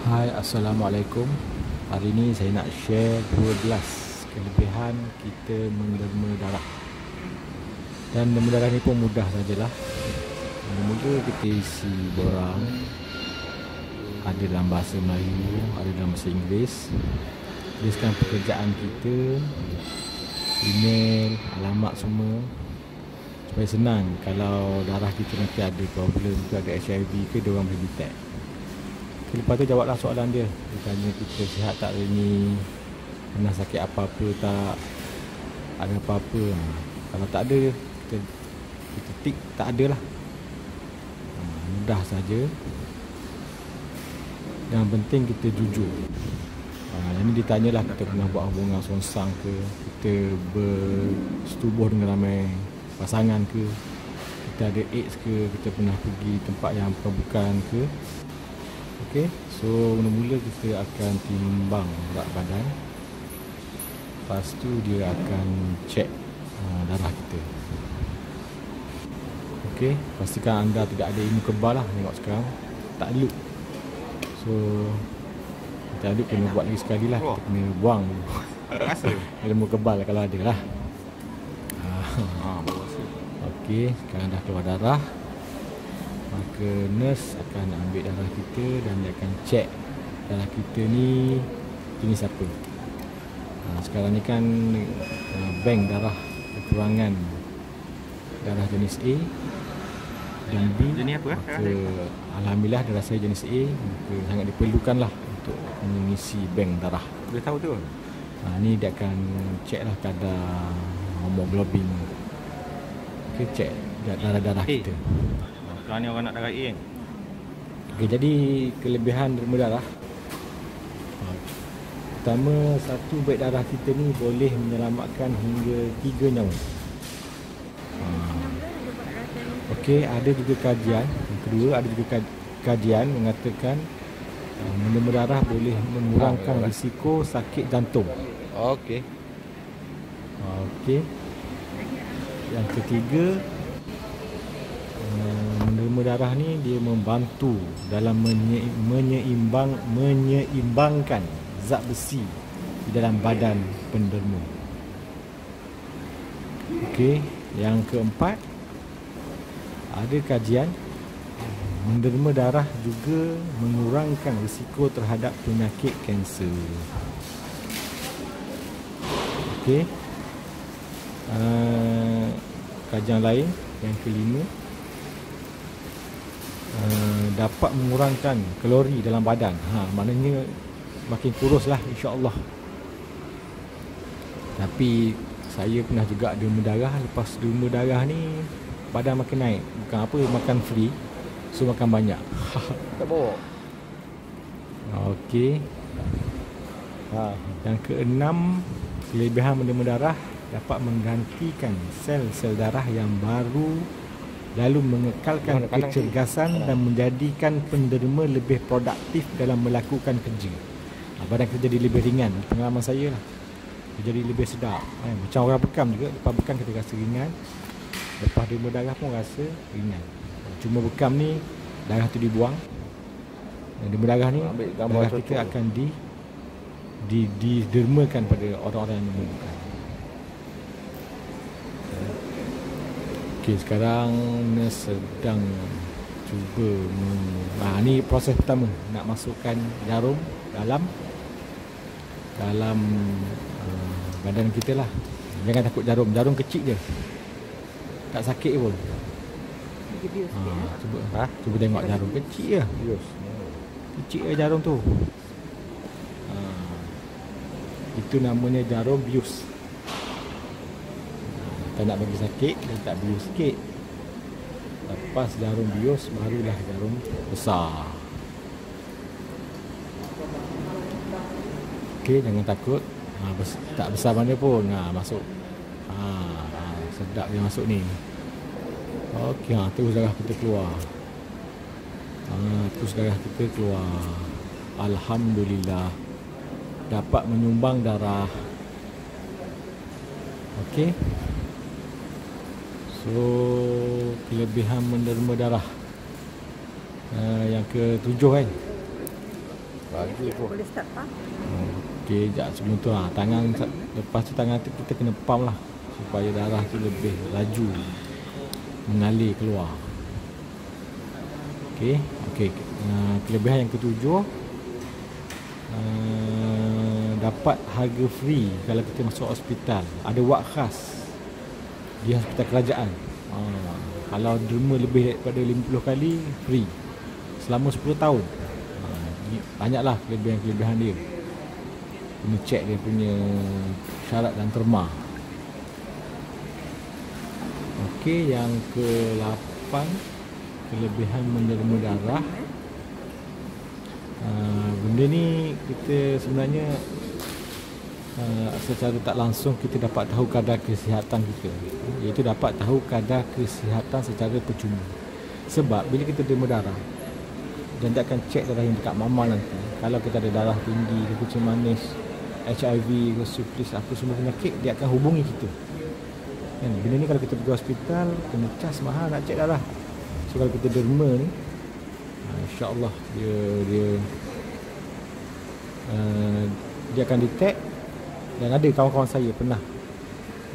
Hai, Assalamualaikum. Hari ini saya nak share 12 kelebihan kita menderma darah. Dan derma darah ni pun mudah sajalah. Mula-mula kita isi borang. Ada dalam bahasa Melayu, ada dalam bahasa Inggeris. Tuliskan pekerjaan kita, email, alamat semua, supaya senang kalau darah kita nanti ada problem ke, ada HIV ke, dia orang boleh detect. Lepas tu jawablah soalan dia. Dia tanya kita sihat tak hari ni, pernah sakit apa-apa tak, ada apa-apa. Kalau tak ada, kita tik tak ada lah. Mudah saja. Yang penting kita jujur. Yang ni ditanyalah kita pernah buat hubungan songsang ke, kita bersetubuh dengan ramai pasangan ke, kita ada AIDS ke, kita pernah pergi tempat yang bukan ke. Okey, so mula-mula kita akan timbang berat badan. Lepas tu dia akan cek darah kita. Okey, pastikan anda tidak ada ilmu kebal lah. Tengok sekarang tak loop. So kita aduk kena buat lagi sekali lah. Kita kena buang Rasa ilmu kebal kalau ada lah. Okey, sekarang dah keluar darah. Maka nurse akan ambil darah kita dan dia akan cek darah kita ni jenis apa. Sekarang ni kan bank darah kekurangan darah jenis A dan B. Jenis apa? Maka alhamdulillah darah saya jenis A, maka sangat diperlukan lah untuk mengisi bank darah. Boleh tahu tu? Ni dia akan cek lah kadar hemoglobin. Okey, cek darah-darah kita. Sekarang ni orang nak darah A kan? Okey, jadi kelebihan derma darah. Pertama, satu baik darah kita ni boleh menyelamatkan hingga 3 nyawa. Okey, ada juga kajian. Yang kedua, ada juga kajian mengatakan derma darah boleh mengurangkan risiko sakit jantung. Okey. Okey. Yang ketiga, derma darah ni dia membantu dalam menyeimbangkan zat besi di dalam badan penderma. Okey, yang keempat, ada kajian menderma darah juga mengurangkan risiko terhadap penyakit kanser. Okey. Kajian lain yang kelima, dapat mengurangkan kalori dalam badan. Maknanya makin kurus lah, insya-Allah. Tapi saya pernah juga derma darah. Lepas derma darah ni badan makin naik. Bukan apa, makan free, so makan banyak. Tak bawa. Okey. Yang keenam, kelebihan derma darah dapat menggantikan sel-sel darah yang baru, lalu mengekalkan kecergasan dan menjadikan penderma lebih produktif dalam melakukan kerja. Badan kita jadi lebih ringan. Pengalaman saya lah, dia jadi lebih sedap. Macam orang bekam juga, lepas bekam kita rasa ringan, lepas derma darah pun rasa ringan. Cuma bekam ni darah tu dibuang, derma darah ni darah kita akan didermakan pada orang-orang yang memerlukan. Okey, sekarang nurse sedang cuba ni proses pertama, nak masukkan jarum dalam badan kita lah. Jangan takut jarum kecil je, tak sakit pun. Cuba tengok jarum kecil je. Kecil je jarum tu. Itu namanya jarum bius. Tak nak bagi sakit, dia tak bius sikit. Lepas jarum bius, barulah jarum besar. Okey, jangan takut. Tak besar mana pun. Masuk. Sedap dia masuk ni. Okey, terus darah kita keluar. Terus darah kita keluar. Alhamdulillah, dapat menyumbang darah. Okey. So, kelebihan menderma darah. Yang ke-7 kan. Bagi pun. Boleh start pump. Okey, sekejap sebelum tu tangan, lepas tu tangan tu kita kena pump lah supaya darah tu lebih laju mengalir keluar. Okey, kelebihan yang ketujuh, dapat harga free kalau kita masuk hospital. Ada wad khas di hospital kerajaan. Kalau derma lebih daripada 50 kali, free selama 10 tahun. Banyaklah kelebihan-kelebihan dia. Kena check dia punya syarat dan terma. Okey, yang ke-8, kelebihan menderma darah. Benda ni kita sebenarnya secara tak langsung kita dapat tahu kadar kesihatan kita, iaitu dapat tahu kadar kesihatan secara percuma. Sebab bila kita derma darah dan dia akan cek darah yang dekat mama nanti, kalau kita ada darah tinggi, kencing manis, HIV, syfilis, apa semua penyakit, dia akan hubungi kita kan. Benda ni kalau kita pergi hospital kena cas mahal nak cek darah. So kalau kita derma ni, insya-Allah dia akan detect. Dan ada kawan-kawan saya pernah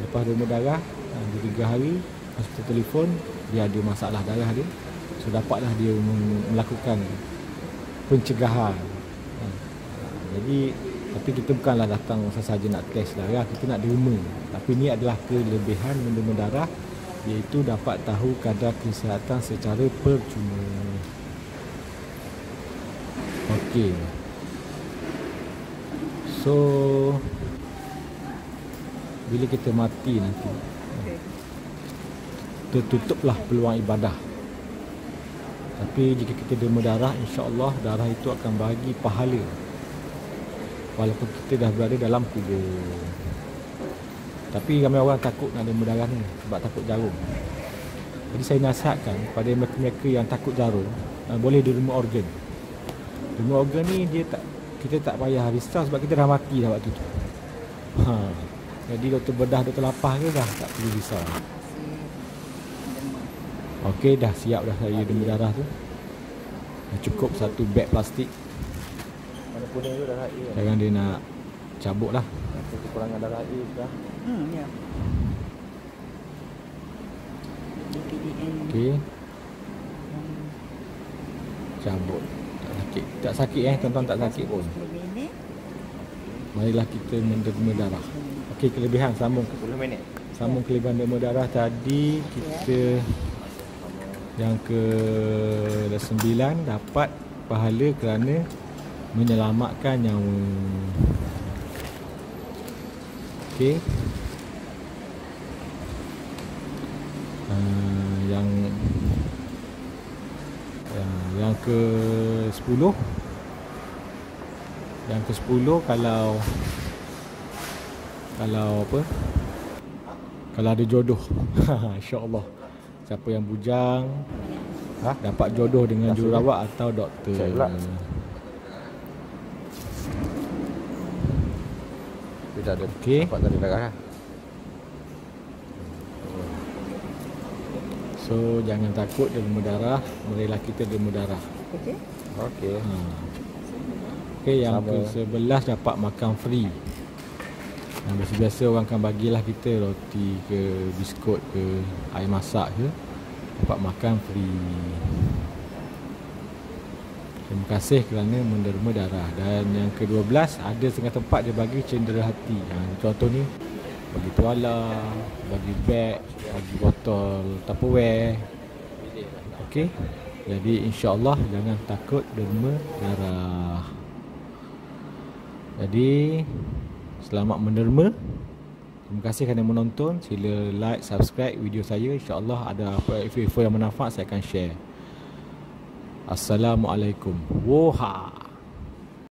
lepas derma darah, 3 hari hospital telefon, dia ada masalah darah dia. So dapatlah dia melakukan pencegahan. Jadi tapi kita bukanlah datang sahaja nak test darah, kita nak derma. Tapi ni adalah kelebihan menderma darah, iaitu dapat tahu kadar kesihatan secara percuma. Okey. So bila kita mati nanti, tertutuplah peluang ibadah. Tapi jika kita derma darah, insya-Allah darah itu akan bagi pahala walaupun kita dah berada dalam kubur. Tapi ramai orang takut nak derma darah ni sebab takut jarum. Jadi saya nasihatkan pada mereka-mereka yang takut jarum, boleh derma organ. Derma organ ni kita tak payah risau sebab kita dah mati dah waktu tu. Jadi doktor bedah, doktor lapah ke dah tak perlu risau. Okey, dah siap dah saya derma darah tu. Cukup satu beg plastik. Mana kuning tu darah A. Jangan dia nak cabut lah. Kekurangan darah A dah. Ya. Okey. Cabut. Tak sakit. Tak sakit tuan-tuan, tak sakit pun. Marilah kita menderma darah. Okey, kelebihan sambung. 10 minit. Sambung kelebihan derma darah tadi kita yang ke-9, dapat pahala kerana menyelamatkan nyawa. Okey. Yang ke-10, kalau apa? Kalau ada jodoh. Insya-Allah. Siapa yang bujang dapat jodoh dengan jururawat atau doktor. Kita ada Okey. dapat tadi darah lah. So jangan takut derma darah, marilah kita derma darah. Okey. Okey. Okey, yang ke-11 dapat makan free. Biasa-biasa orang akan bagilah kita roti ke biskut ke air masak ke, dapat makan free. Terima kasih kerana menderma darah. Dan yang ke-12, ada setengah tempat dia bagi cendera hati. Contoh ni bagi tuala, bagi beg, bagi botol Tupperware. Okey. Jadi insya-Allah jangan takut derma darah. Jadi selamat menderma. Terima kasih kerana menonton. Sila like, subscribe video saya. InsyaAllah ada apa info yang bermanfaat saya akan share. Assalamualaikum. Woha.